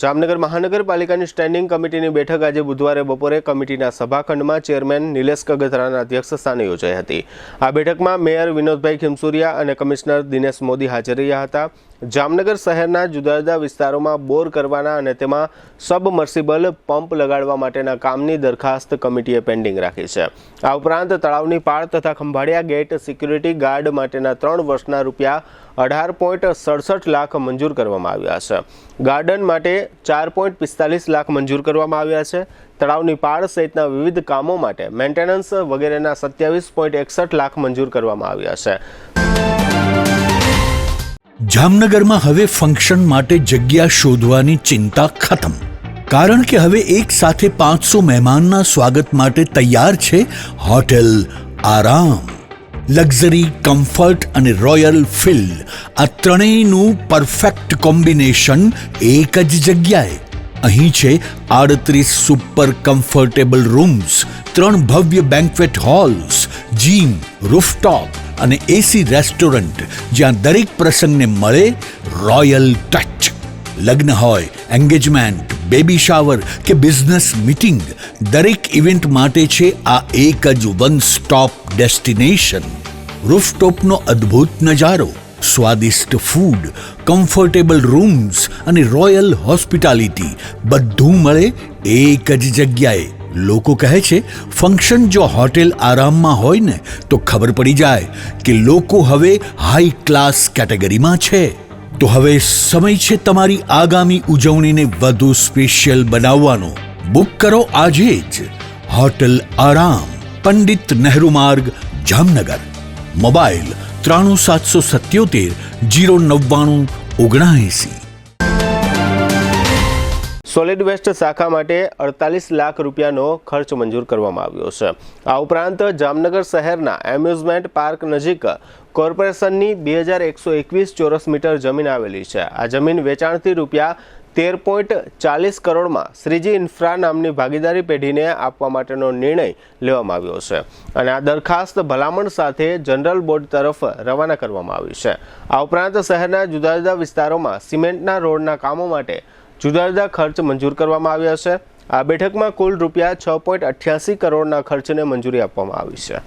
જામનગર મહાનગરપાલિકાની સ્ટેન્ડિંગ કમિટીની બેઠક આજે બુધવારે બપોરે કમિટીના સભાખંડમાં ચેરમેન નિલેશ કગથરાના અધ્યક્ષસ્થાને યોજાઈ હતી। આ બેઠકમાં મેયર વિનોદભાઈ ખીમસુરિયા અને કમિશનર દિનેશ મોદી હાજર રહ્યા હતા। જામનગર શહેરના જુદા જુદા વિસ્તારોમાં બોર કરવાના અને તેમાં સબમર્સિબલ પંપ લગાડવા માટેના કામની દરખાસ્ત કમિટીએ પેન્ડિંગ રાખી છે। આ ઉપરાંત તળાવની પાળ તથા ખંભાળિયા ગેટ સિક્યુરિટી ગાર્ડ માટેના 3 વર્ષના રૂપિયા 18.67 લાખ મંજૂર કરવામાં આવ્યા છે। ગાર્ડન માટે 4.45 લાખ મંજૂર કરવામાં આવ્યા છે। તળાવની પાળ સહિતના વિવિધ કામો માટે મેન્ટેનન્સ વગેરેના 27.61 લાખ મંજૂર કરવામાં આવ્યા છે। જામનગરમાં હવે ફંક્શન માટે જગ્યા શોધવાની ચિંતા ખતમ, કારણ કે હવે એક સાથે 500 મહેમાનના સ્વાગત માટે તૈયાર છે હોટેલ આરામ। લક્ઝરી, કમ્ફર્ટ અને રોયલ ફીલ, આ ત્રણેયનું પરફેક્ટ કોમ્બિનેશન એક જ જગ્યાએ। અહીં છે 38 સુપર કમ્ફર્ટેબલ રૂમ્સ, 3 ભવ્ય બેન્ક્વેટ હોલ્સ, જીમ, રૂફટોપ અને એસી રેસ્ટોરન્ટ, જ્યાં દરેક પ્રસંગને મળે રોયલ ટચ। લગ્ન હોય, એન્ગેજમેન્ટ, બેબી શાવર કે બિઝનેસ મીટિંગ, દરેક ઇવેન્ટ માટે છે આ એક જ વન સ્ટોપ ડેસ્ટિનેશન। રૂફટોપનો અદ્ભુત નજારો, સ્વાદિષ્ટ ફૂડ, કમ્ફર્ટેબલ રૂમ્સ અને રોયલ હોસ્પિટાલિટી બધું મળે એક જ જગ્યાએ। લોકો કહે છે ફંક્શન જો હોટેલ આરામમાં હોય ને તો ખબર પડી જાય કે લોકો હવે હાઈ ક્લાસ કેટેગરીમાં છે। તો હવે સમય છે તમારી આગામી ઉજવણીને વધુ સ્પેશિયલ બનાવવાનો। બુક કરો આજે જ હોટેલ આરામ, પંડિત નહેરુ માર્ગ, જામનગર। મોબાઈલ 93777 09979। સોલિડ વેસ્ટ શાખા માટે 48 લાખ રૂપિયાનો ખર્ચ મંજૂર કરવામાં આવ્યો છે। આ ઉપરાંત જામનગર શહેરના એમ્યુઝમેન્ટ પાર્ક નજીક કોર્પોરેશનની 2121 ચોરસ મીટર જમીન આવેલી છે। આ જમીન વેચાણથી રૂપિયા 13.40 કરોડમાં શ્રીજી ઇન્ફ્રા નામની ભાગીદારી પેઢીને આપવા માટેનો નિર્ણય લેવામાં આવ્યો છે અને આ દરખાસ્ત ભલામણ સાથે જનરલ બોર્ડ તરફ રવાના કરવામાં આવી છે। આ ઉપરાંત શહેરના જુદા જુદા વિસ્તારોમાં સિમેન્ટના રોડના કામો માટે જુદા જુદા ખર્ચ મંજૂર કરવામાં આવ્યા છે। આ બેઠકમાં કુલ રૂપિયા 6.88 કરોડના ખર્ચને મંજૂરી આપવામાં આવી છે।